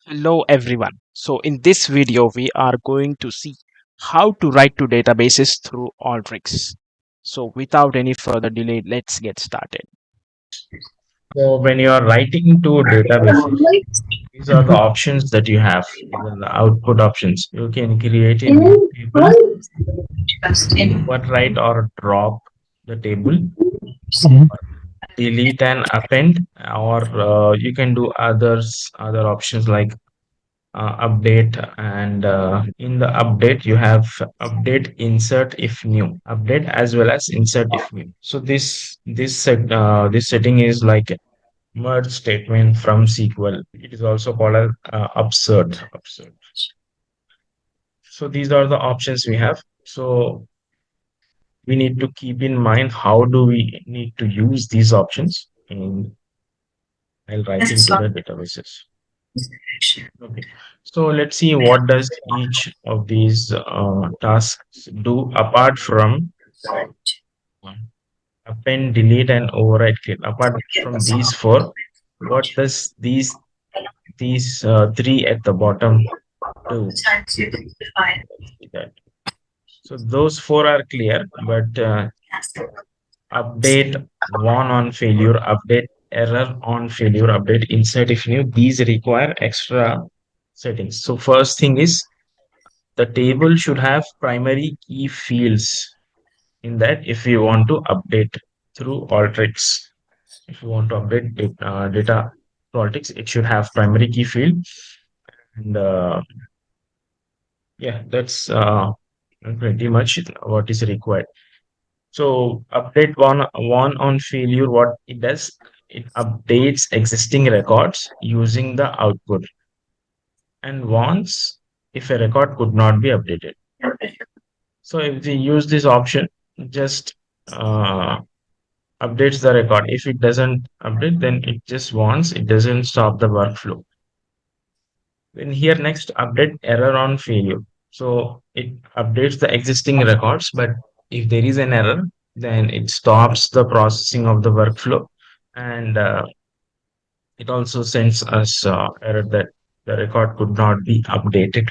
Hello everyone. So in this video we are going to see how to write to databases through Alteryx. So without any further delay, let's get started. So when you are writing to databases, these are the options that you have. These are the output options. You can create a new table, overwrite or drop the table, delete and append, or you can do other options like update. And in the update, you have update, insert if new, update as well as insert if new. So this setting is like merge statement from SQL. It is also called as absurd. So these are the options we have. So we need to keep in mind how do we need to use these options in while writing to the databases. Okay. So let's see what does each of these tasks do apart from append, delete, and override clear. Apart from these four, what does these three at the bottom do? See that. So those four are clear, but update one on failure, update error on failure, update insert if new, these require extra settings. So first thing is the table should have primary key fields in that if you want to update through Alteryx. If you want to update data to Alteryx, it should have primary key field. And yeah, that's pretty much what is required. So update one on failure, what it does, it updates existing records using the output and warns if a record could not be updated. So if we use this option, just uh, updates the record. If it doesn't update, then it just warns, it doesn't stop the workflow. Then here next, update error on failure. So it updates the existing records, but if there is an error, then it stops the processing of the workflow, and it also sends us error that the record could not be updated.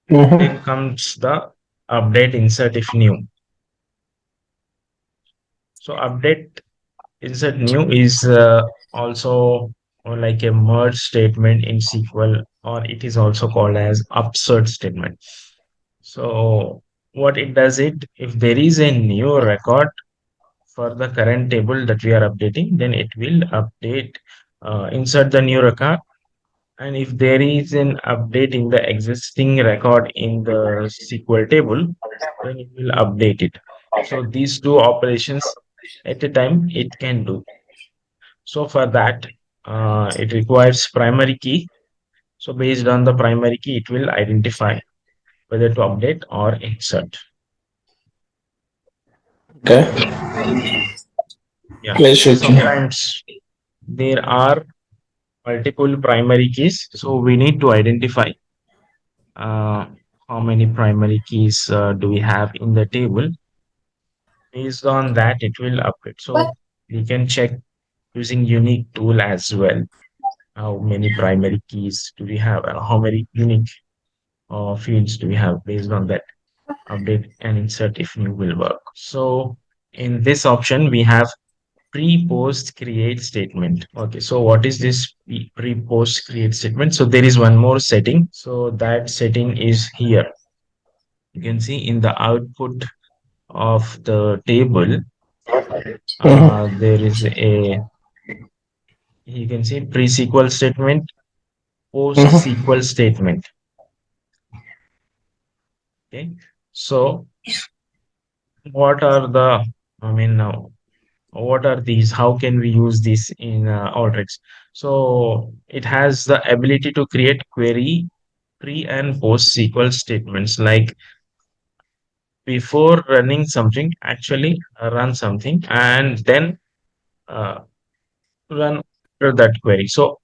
Then Mhm. comes the update insert if new. So update insert new is also like a merge statement in SQL, or it is also called as absurd statement. So what it does, it if there is a new record for the current table that we are updating, then it will update, insert the new record. And if there is an update in the existing record in the SQL table, then it will update it. So these two operations at a time it can do. So for that, it requires primary key. So based on the primary key, it will identify whether to update or insert. Okay. Yeah. Let's So okay. sometimes there are multiple primary keys. So we need to identify uh, how many primary keys do we have in the table. Based on that, it will update. So we can check using unique tool as well. How many primary keys do we have? How many unique fields do we have? Based on that, update and insert if new will work. So in this option, we have pre-post create statement. Okay, so what is this pre-post create statement? So there is one more setting. So that setting is here. You can see in the output of the table, Mhm. there is a, you can see pre-SQL statement, Mhm. post-SQL statement. Okay, so what are the, I mean, what are these? How can we use this in Alteryx? So it has the ability to create query pre and post SQL statements, like before running something, actually run something, and then uh, run after that query. So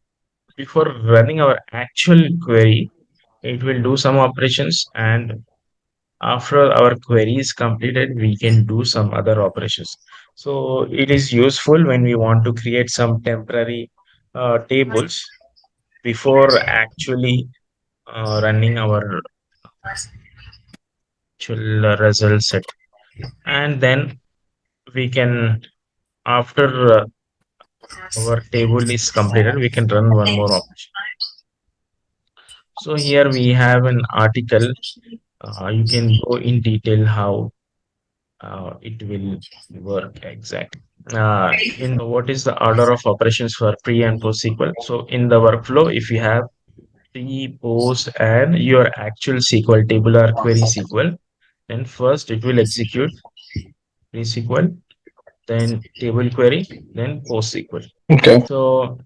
before running our actual query, it will do some operations, and after our query is completed, we can do some other operations. So it is useful when we want to create some temporary tables. before actually running our actual result set. And then we can, after our table is completed, we can run one more operation. So here we have an article. You can go in detail how it will work exactly. In what is the order of operations for pre and post SQL? So in the workflow, if you have pre, post, and your actual SQL table or query SQL, then first it will execute pre SQL, then table query, then post SQL. Okay. So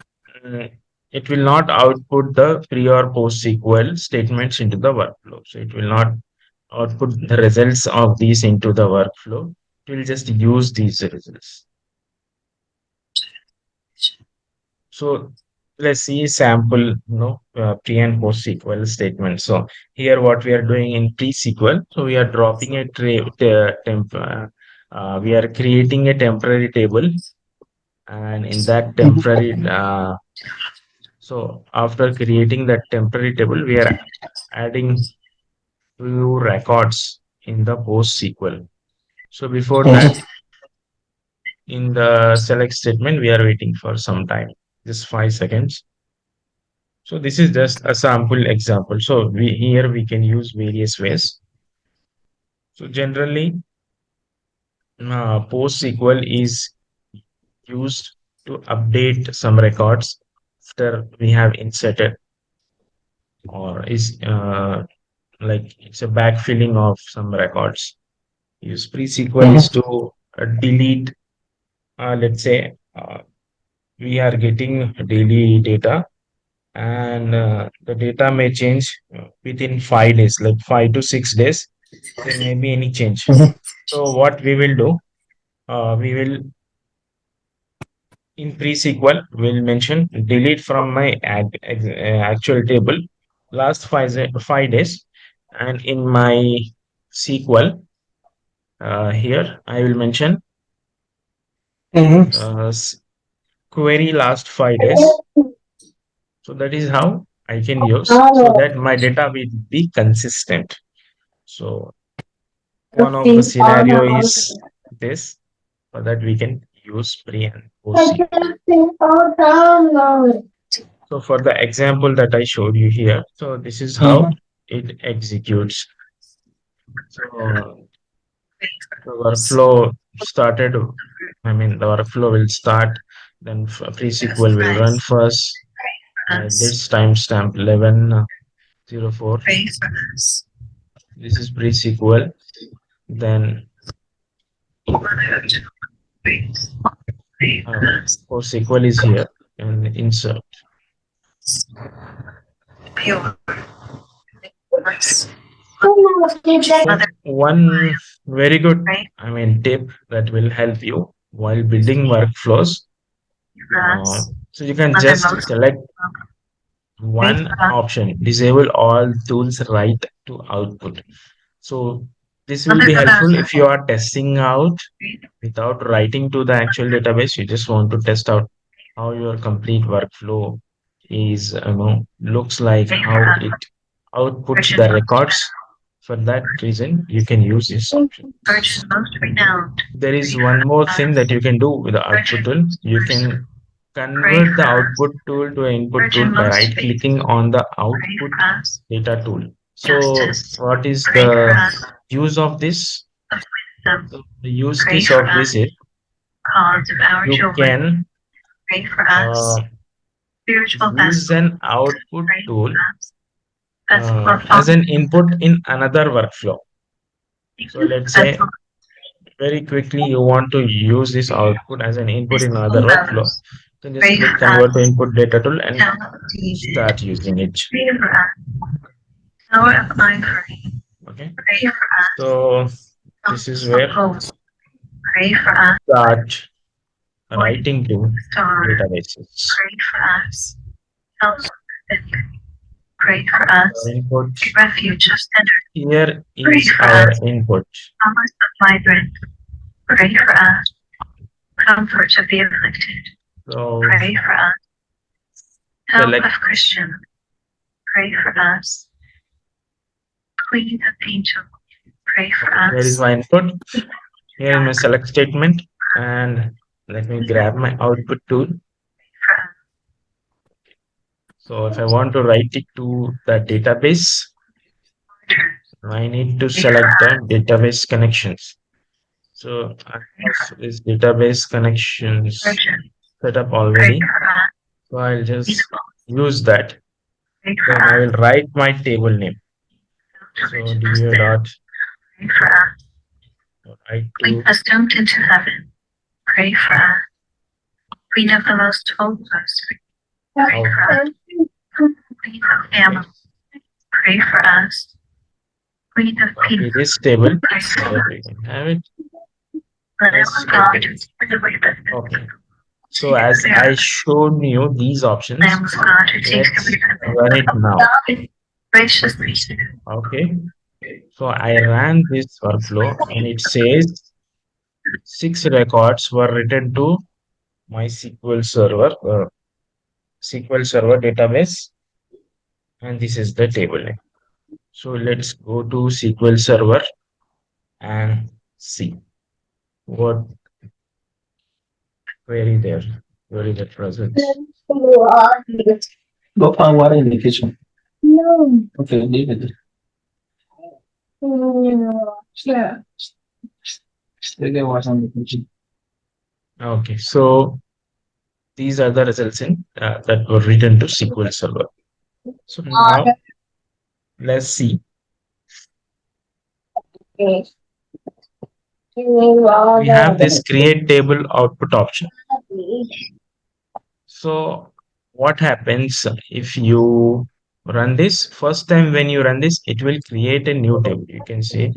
it will not output the pre or post SQL statements into the workflow. So it will not output the results of these into the workflow. It will just use these results. So let's see sample, pre and post SQL statement. So here what we are doing in pre SQL, so we are dropping a we are creating a temporary table, and in that temporary so after creating that temporary table, we are adding few records in the post SQL. So before that, Mhm. in the select statement, we are waiting for some time, just 5 seconds. So this is just a sample example. So we can use various ways. So generally, post SQL is used to update some records after we have inserted, or is like it's a backfilling of some records. Use pre-SQL is Mhm. to delete, let's say, we are getting daily data, and the data may change within 5 days, like 5 to 6 days. There may be any change. Mhm. So what we will do, we will in pre-SQL will mention delete from my actual table last 5 days, and in my SQL here I will mention Mhm. uh, query last 5 days. So that is how I can use so that my data will be consistent. So one of the scenario is this, so that we can use pre and post SQL. So for the example that I showed you here, so this is how Mhm. it executes. So the workflow started, I mean, the workflow will start, then pre-SQL will run first. This timestamp 11:04. This is pre-SQL. Then uh, post SQL is here and insert. So one very good, I mean, tip that will help you while building workflows. So you can just select one option, disable all tools write to output. So this will be helpful if you are testing out without writing to the actual database. You just want to test out how your complete workflow is, looks like, how it outputs the records. For that reason, you can use this option. There is one more thing that you can do with the output tool. You can convert the output tool to an input tool by right clicking on the output data tool. So what is the use of this? So the use case of this is you can uh, use an output tool as an input in another workflow. So let's say very quickly you want to use this output as an input in another workflow, then just click convert to input data tool and start using it. Okay, so this is where start writing to databases. Our input here is our input. So select. Here is my input. Here is my select statement, and let me grab my output tool. So if I want to write it to the database, I need to select the database connections. So I have this database connections set up already. So I'll just use that. Then I will write my table name. So do dot write to output. Okay, this table so that we can have it. Let's open it. Okay. So as I showed you these options, let's run it now. Okay. So I ran this workflow and it says 6 records were written to my SQL Server database, and this is the table name. So let's go to SQL Server and see what query there, query that results. Go find water in the kitchen. No. Okay, leave it. Yeah. Still get water in the kitchen. Okay, so these are the results that were written to SQL Server. So now let's see. We have this create table output option. So what happens if you run this? First time when you run this, it will create a new table. You can say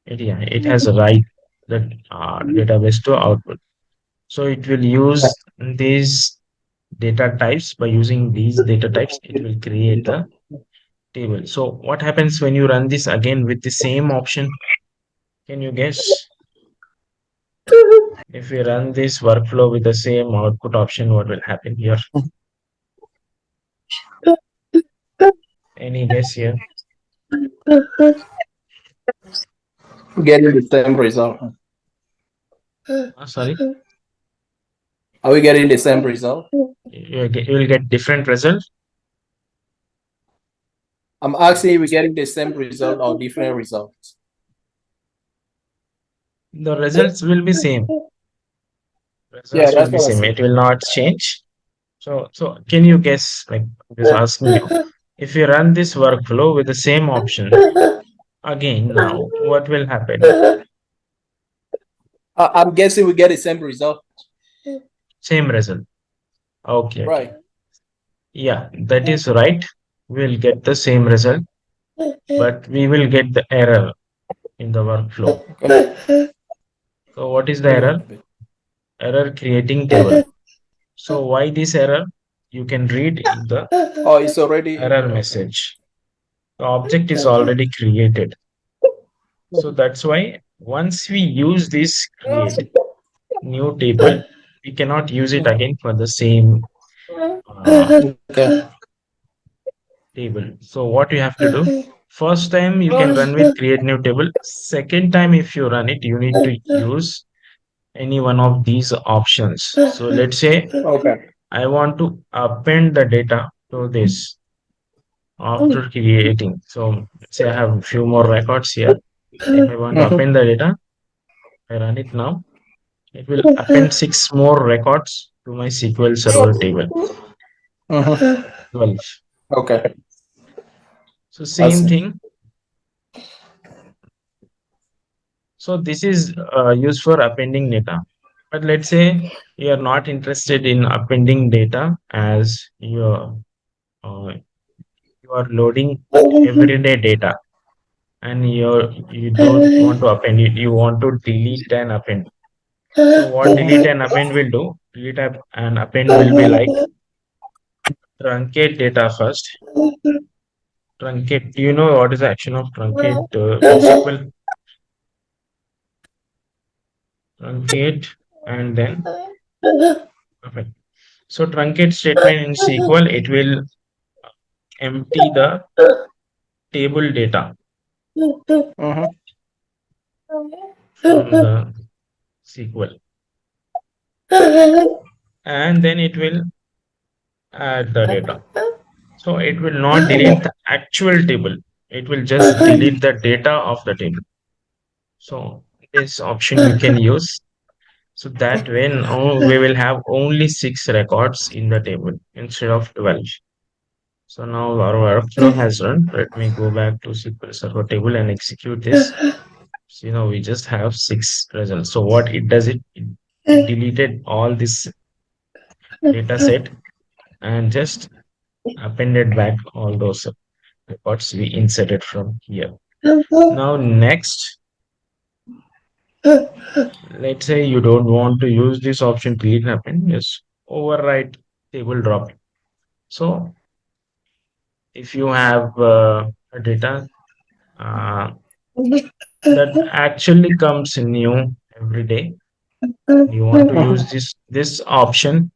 it has a right that database to output. So it will use these data types. By using these data types, it will create a table. So what happens when you run this again with the same option? Can you guess? If we run this workflow with the same output option, what will happen here? Any guess here? Getting the same result. Sorry, Are we getting the same result? you will get different results. I'm asking if we're getting the same result or different results. The results will be same. Yeah, Results will that's be what I same. It said. will not change. So can you guess? Like I'm just asking you, if you run this workflow with the same option again now, what will happen? I'm guessing we get the same result. Same result. Okay. Right. Yeah, that is right. We'll get the same result, but we will get the error in the workflow. Okay. So what is the error? Error creating table. So why this error? You can read in the Oh, it's already error message. The object is already created. So that's why once we use this create new table, we cannot use it again for the same okay. table. So what you have to do? First time you can run with create new table. Second time if you run it, you need to use any one of these options. So let's say Okay. I want to append the data to this after creating. So let's say I have a few more records here. If I want to append the data, I run it now. It will append 6 more records to my SQL Server table. 12. Okay. So same thing. So this is used for appending data. But let's say you are not interested in appending data as you are loading everyday data and you don't want to append it. You want to delete and append. So what delete and append will do? And append will be like truncate data first. Truncate. Do you know what is the action of truncate in SQL? Truncate and then perfect. So truncate statement in SQL, it will empty the table data Mm-hmm. from the SQL, and then it will add the data. So it will not delete the actual table. It will just delete the data of the table. So this option you can use. So that when we will have only 6 records in the table instead of 12. So now our workflow has run. Let me go back to SQL Server table and execute this. So, we just have 6 results. So what it does, it deleted all this data set and just appended back all those records we inserted from here. Now next, let's say you don't want to use this option delete append, just overwrite table drop. So if you have a data uh, that actually comes new every day, you want to use this option,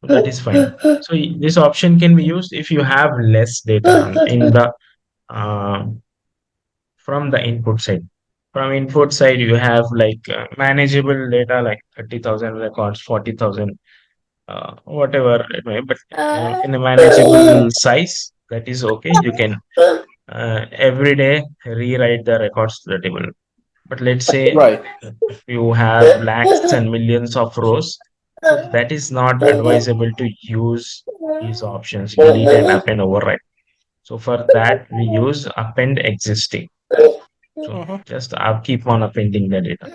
that is fine. So this option can be used if you have less data in the uh, from the input side. From input side, you have like manageable data like 30,000 records, 40,000, whatever it may, but in a manageable size, that is okay. You can every day rewrite the records to the table. But let's say Right. if you have lakhs and millions of rows, so that is not advisable to use these options, delete and append override. So for that, we use append existing. So Mm-hmm. just I'll keep on appending the data.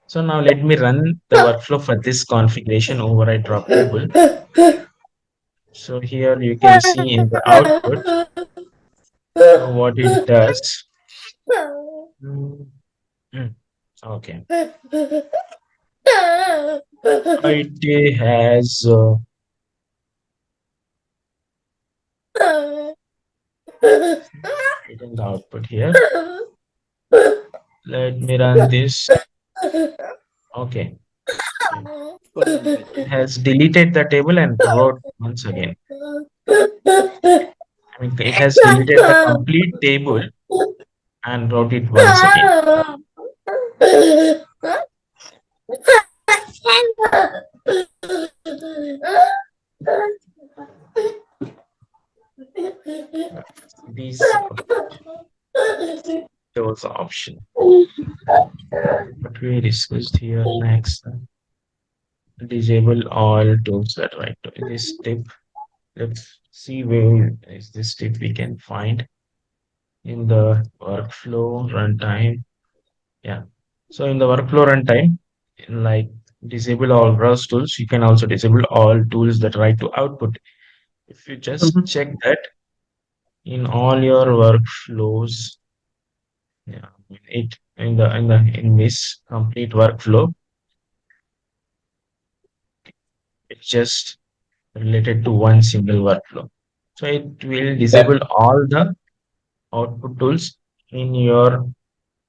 So now let me run the workflow for this configuration override drop table. So here you can see in the output, so what it does. Mm, mm, Okay. It has written the output here. Let me run this. Okay. It it has deleted the table and wrote once again. I mean, it has deleted the complete table and wrote it once again. These those options. What we discussed here next. Disable all tools that right to this tip. Let's see where is this tip we can find in the workflow runtime. Yeah. So in the workflow runtime, like disable all browse tools, you can also disable all tools that write to output. If you just Mm-hmm. check that in all your workflows, yeah, it in this complete workflow, it's just related to one single workflow. So it will disable all the output tools in your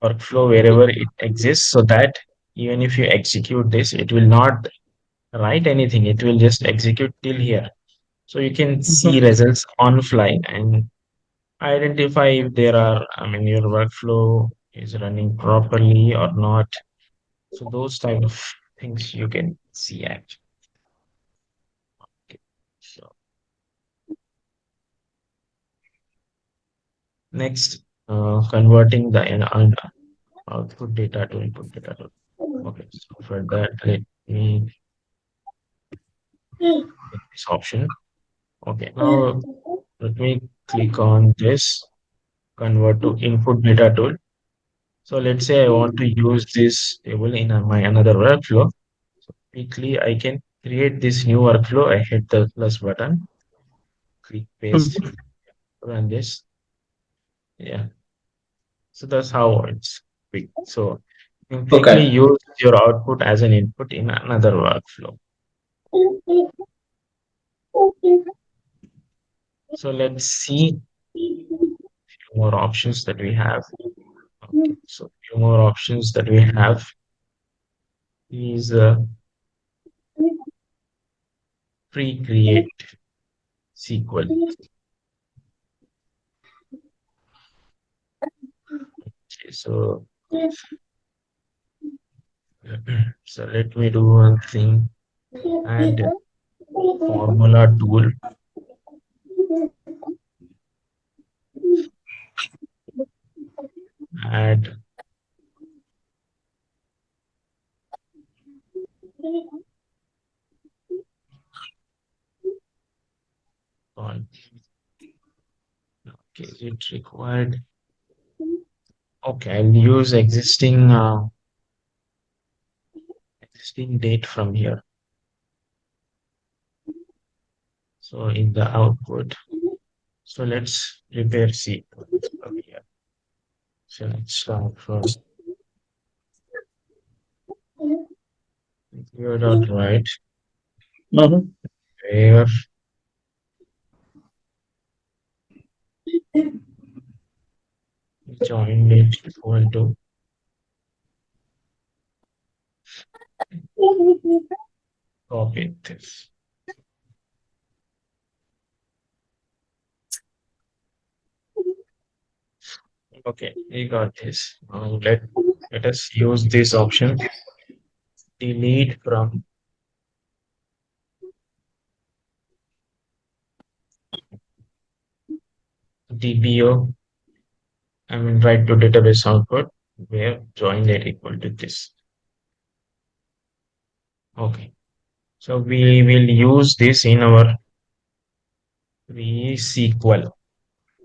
workflow wherever it exists so that even if you execute this, it will not write anything. It will just execute till here. So you can see results on fly and identify if there are, I mean, your workflow is running properly or not. So those type of things you can see actually. Okay. So next, converting the output data to input data. Okay, so for that, let me take this option. Okay, now let me click on this convert to input data tool. So let's say I want to use this table in my another workflow. So quickly I can create this new workflow. I hit the plus button, click paste, Mm-hmm. run this. Yeah, so that's how it's quick. So you can quickly Okay. use your output as an input in another workflow. So let's see more options that we have. Okay, so few more options that we have is pre-create SQL. Okay, so let me do one thing. Add formula tool. Add on. Okay, is it required? Okay, I'll use existing date from here. So in the output, so let's prepare SQL from here. So let's start from here dot right Mhm. where join date equal to copy this. Okay, we got this. Now let us use this option. Delete from DBO. I mean, write to database output where join date equal to this. Okay, so we will use this in our SQL.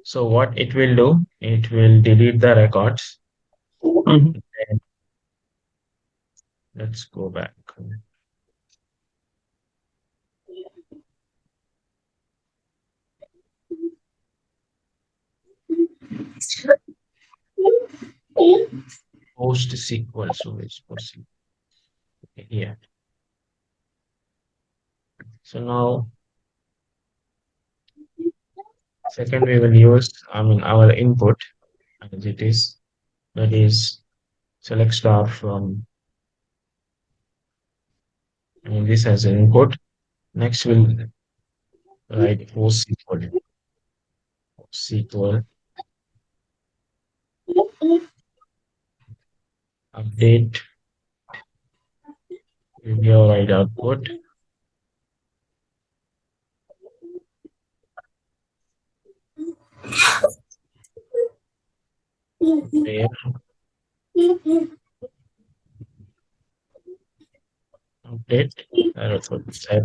So what it will do, it will delete the records. Mhm. Then let's go back. Post SQL. So it's post SQL here. So now, second we will use, I mean, our input as it is, that is select star from, I mean, this as an input. Next we'll write post SQL update video write output where update output set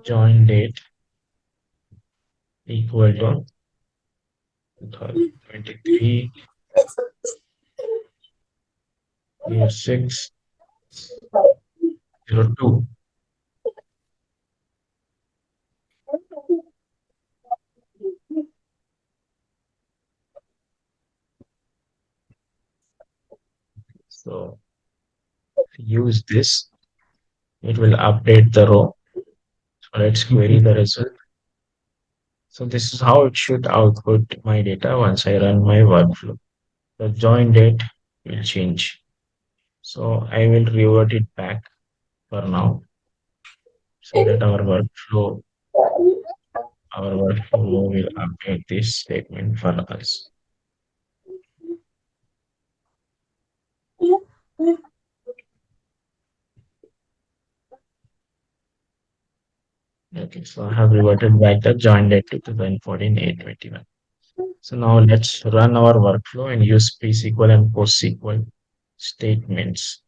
join date equal to 2023 year 602. So use this, it will update the row. So let's query the result. So this is how it should output my data once I run my workflow. The join date will change. So I will revert it back for now so that our workflow will update this statement for us. Okay, so I have reverted back the join date to 2014 821. So now let's run our workflow and use pre-SQL and post-SQL statements.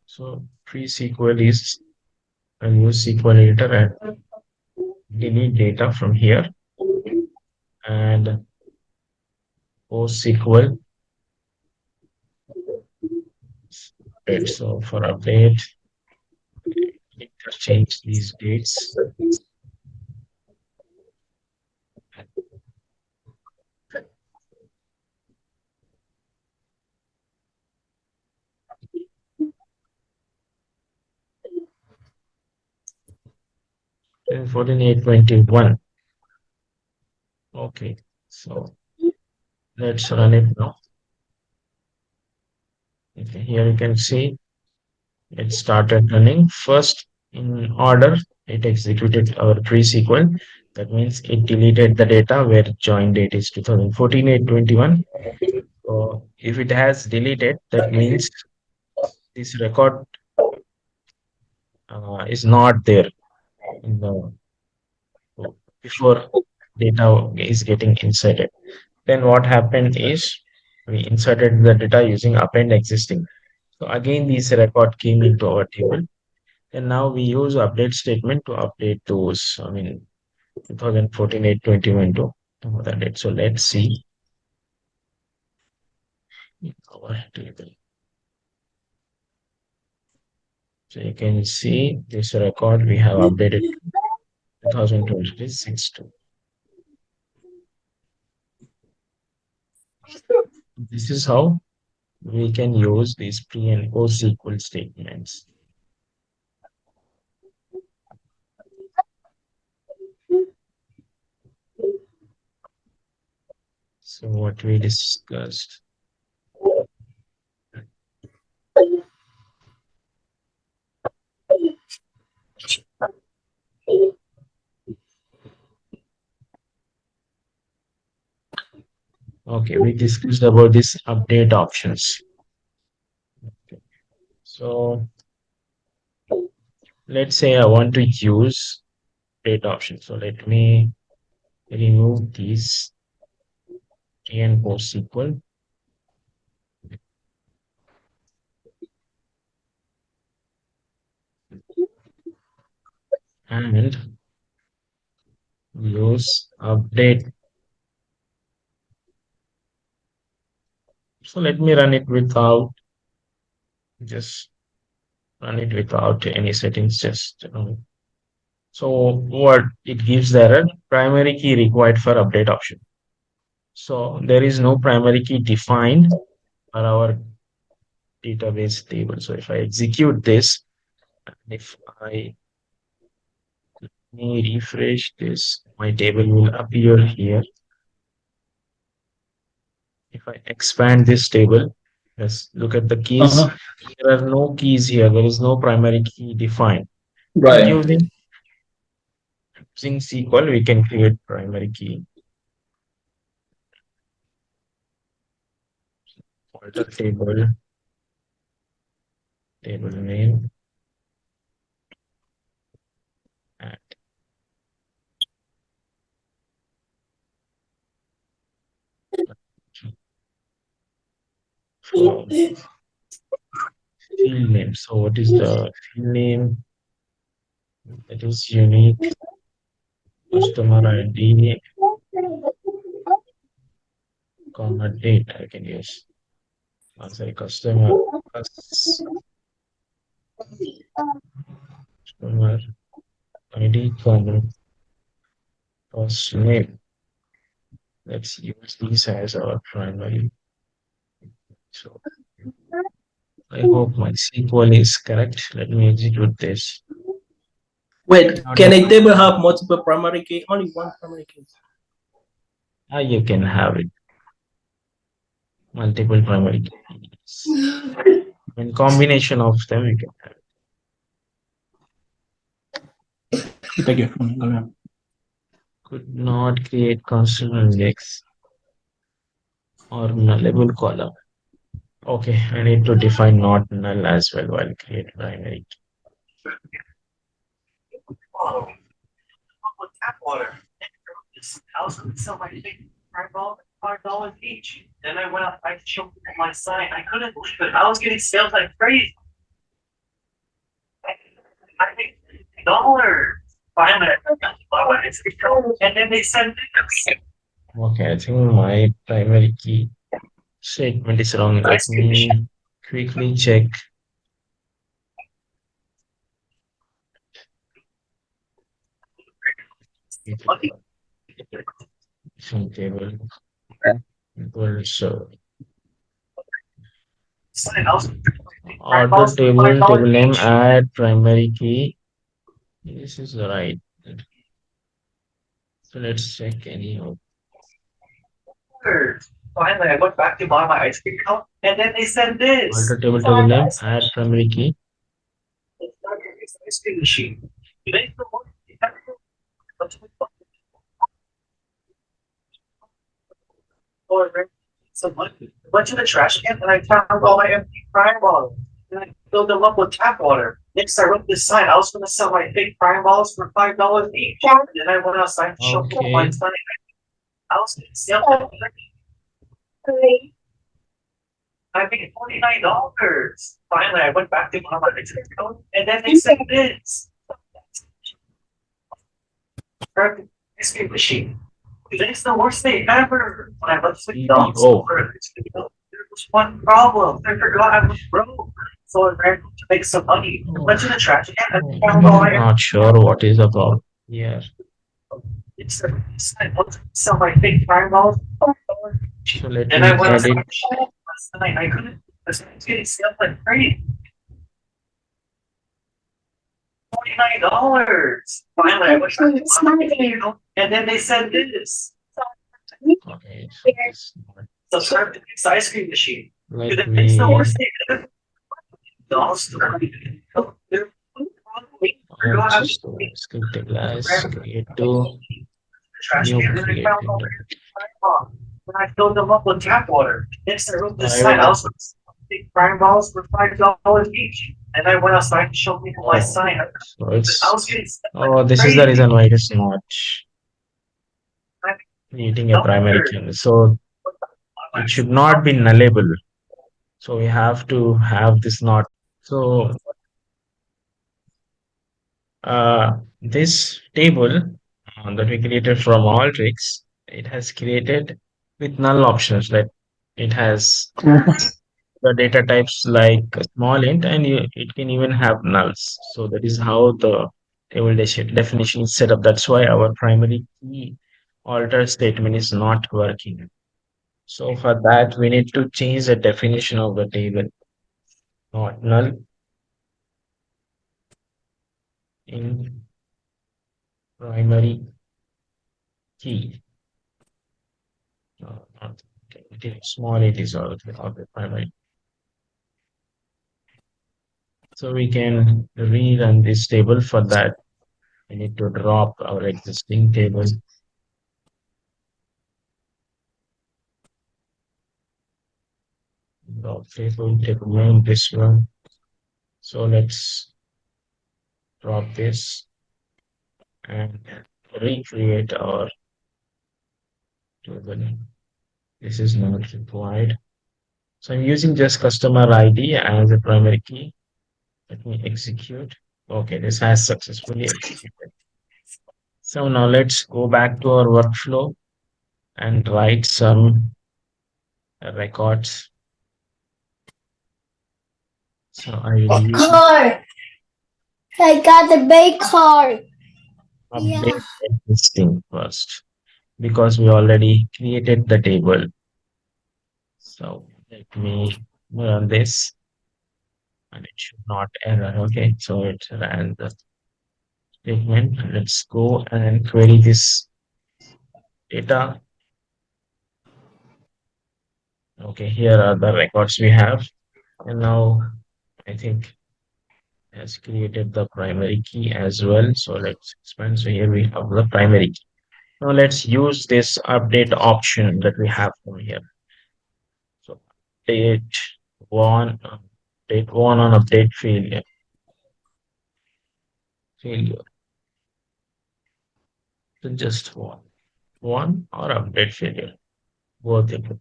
So pre-SQL is I'll use SQL editor and delete data from here, and post-SQL update. So for update, interchange these dates. 14 821. Okay, so let's run it now. Okay, here you can see it started running. First in order, it executed our pre-SQL. That means it deleted the data where join date is 2014 821. So if it has deleted, that means this record is not there in the before data is getting inserted. Then what happened is we inserted the data using append existing. So again, this record came into our table. And now we use update statement to update those, 2014 821 to that date. So let's see our table. So you can see this record we have updated 2026 to. This is how we can use these pre and post SQL statements. So what we discussed. Okay, we discussed about this update options. So let's say I want to use update option. So let me remove these pre and post SQL and use update. So let me run it without just run it without any settings. Just so what it gives the error primary key required for update option. So there is no primary key defined for our database table. So if I execute this, if I refresh this, my table will appear here. If I expand this table, let's look at the keys. Uh-huh. There are no keys here. There is no primary key defined. But Right. using SQL, we can create primary key. Alter table name, and from field name. So what is the field name? It is unique customer ID, comma date. I can use. Sorry, customer ID, comma first name. Let's use these as our primary. So I hope my SQL is correct. Let me execute this. Wait, Now, can a table have multiple primary key? Only one primary key. You can have it multiple primary keys. In combination of them, you can have it. Thank you. Go ahead. Could not create constant index or nullable column. Okay, I need to define not null as well while create primary key. Tap water. This house would sell my thing $5 each. Then I went up, I choked my sign. I couldn't believe it. I was getting sales like crazy. I think $1. Finally, and then they sent it. Okay, I think my primary key statement is wrong. Let me quickly check. Some table. So order table name, add primary key. This is right. So let's check any of. Finally, I went back to buy my ice cream cone, and then they said Alter this. table name, add primary key. It's not your ice cream machine. You make the one. You have to go to the or some money. Went to the trash can and I found all my empty prime bottles. And I filled them up with tap water. Next, I wrote this sign. I was going to sell my fake prime bottles for $5 each. And then I went outside to show people my Okay. son. I was going to sell them. I made $49. Finally, I went back to my Mexico, and then they said this. Perfect ice cream machine. It's the worst thing ever. When I went to McDonald's EBO. there was one problem. I forgot I was broke. So I ran to make some money. I went to the trash can and found all my Not sure what is the problem here. it's I wanted to sell my fake fireballs. So let And I me went outside edit. last night. I couldn't. I was getting sales like crazy. $49. Finally, I wish I could and then they said this. Okay, so this Subscribe to this ice cream machine. let It's the me worst thing ever. Dolls. just script class create to Trash new can and I found created all my when I filled them up with tap water. Next, I wrote this sign. I private. was big prime balls for $5 each. And I went outside to show people my Oh, sign. so I was it's getting oh, this is the reason why it is not creating a primary key. So it should not be nullable. So we have to have this not. So this table that we created from Alteryx, it has created with null options. Like it has the data types like a small int, and it can even have nulls. So that is how the table definition is set up. That's why our primary key alter statement is not working. So for that, we need to change the definition of the table, not null in primary key. Not small it is all of the primary. So we can rerun this table. For that, we need to drop our existing table. Drop table name, this one. So let's drop this and recreate our table. This is not required. So I'm using just customer ID as a primary key. Let me execute. Okay, this has successfully executed. So now let's go back to our workflow and write some records. So I will use Car. I got the big car. Yeah. update existing first because we already created the table. So let me run this and it should not error. Okay, so it ran the statement. Let's go and query this data. Okay, here are the records we have. And now I think it has created the primary key as well. So let's expand. So here we have the primary key. Now let's use this update option that we have from here. So date one, date one on update failure. Failure. So just one or update failure. Both of them.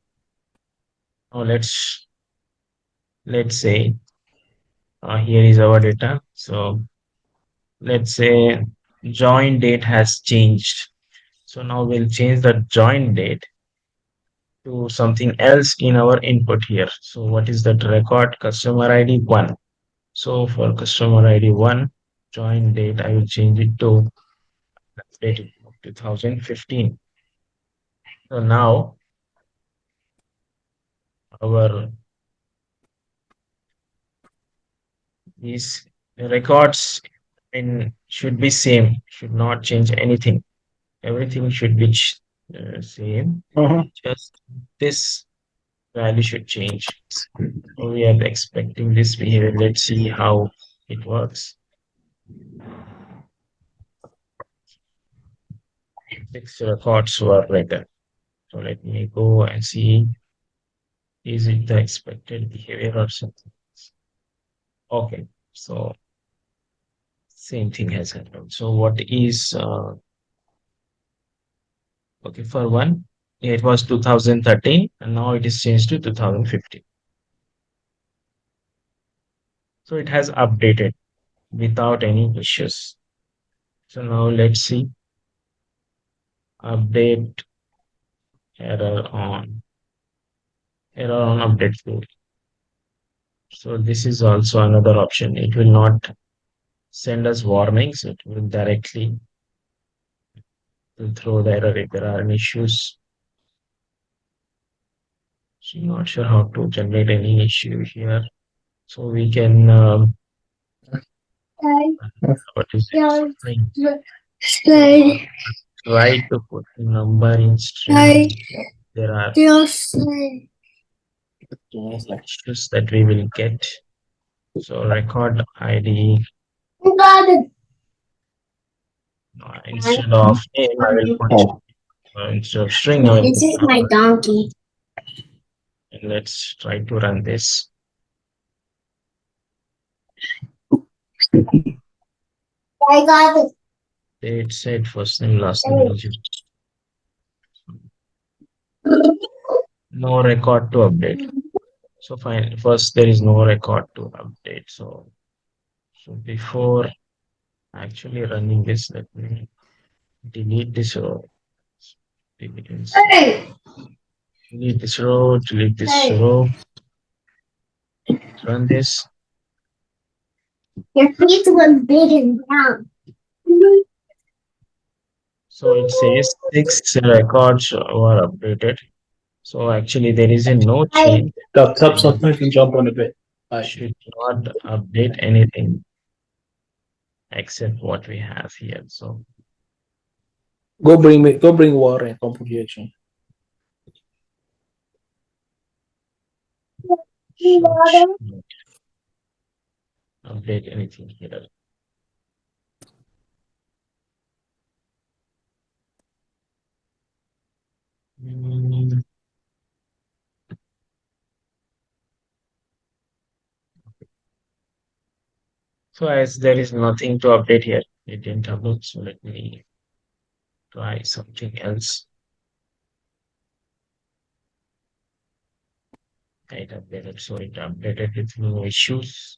Now let's say here is our data. So let's say join date has changed. So now we'll change the join date to something else in our input here. So what is that record? Customer ID 1. So for customer ID 1, join date, I will change it to date of 2015. So now our these records in should be same, should not change anything. Everything should be same. Uh-huh. Just this value should change. So we are expecting this behavior. Let's see how it works. Six records were written. So let me go and see, is it the expected behavior or something? Okay, so same thing has happened. So what is okay for one? It was 2013 and now it is changed to 2015. So it has updated without any issues. So now let's see, update error on update field. So this is also another option. It will not send us warnings. It will directly will throw the error if there are any issues. So I'm not sure how to generate any issue here. So we can what is it? String. Try to put number in string. There are issues that we will get. So record ID instead of name, I will put instead of string, I will This put is my number. donkey. And let's try to run this. I got it. It said first name, last name, eligible. No record to update. So fine. First, there is no record to update. So before actually running this, let me delete this row. Hey, Delete this row, delete this hey, row, run this. your feet was big and brown. So it says 6 records were updated. So actually there is a no change. Tap something, you can jump on the bed. Should not update anything except what we have here. So Go bring water and come put here, Jim. should not update anything here. Mm, So as there is nothing to update here, it didn't upload. So let me try something else. It updated, so it updated with no issues.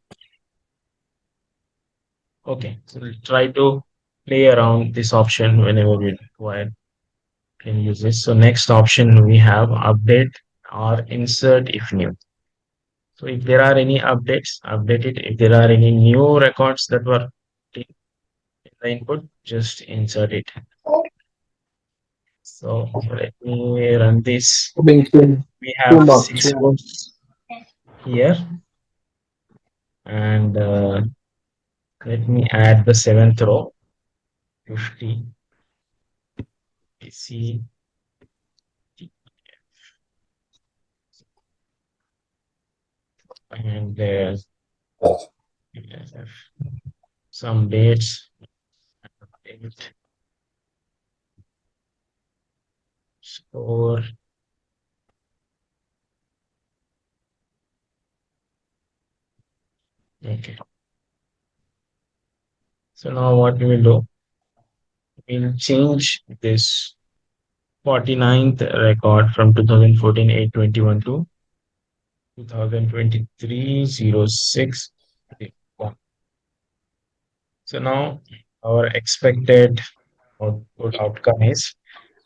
Okay, so we'll try to play around this option whenever we require. Can use this. So next option we have update or insert if new. So if there are any updates, update it. If there are any new records that were in the input, just insert it. So let me run this. We have 6 rows here, and let me add the 7th row, 50. PC, and there's some dates, date, score. Okay. So now what we will do, we'll change this 49th record from 2014 821 to 2023 06. So now our expected outcome is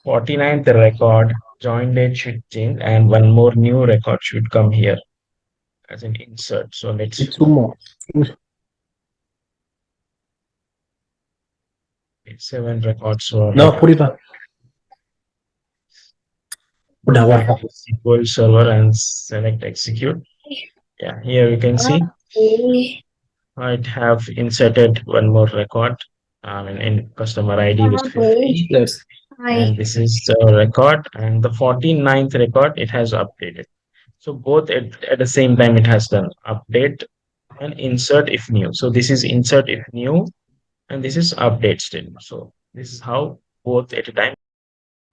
49th record, join date should change, and one more new record should come here as an insert. So let's Two more. 7 records were No, put it back. SQL server and select execute. Yeah, here you can see I have inserted one more record. In customer ID with 50. Yes. and this is the record, and the 49th record it has updated. So both at the same time it has done update and insert if new. So this is insert if new, and this is update still. So this is how both at a time.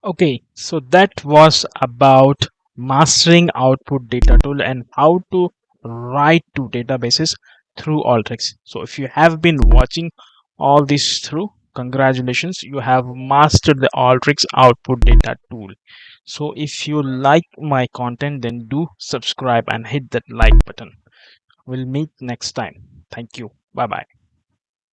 Okay, so that was about mastering output data tool and how to write to databases through Alteryx. So if you have been watching all this through, congratulations, you have mastered the Alteryx output data tool. So if you like my content, then do subscribe and hit that like button. We'll meet next time. Thank you. Bye bye.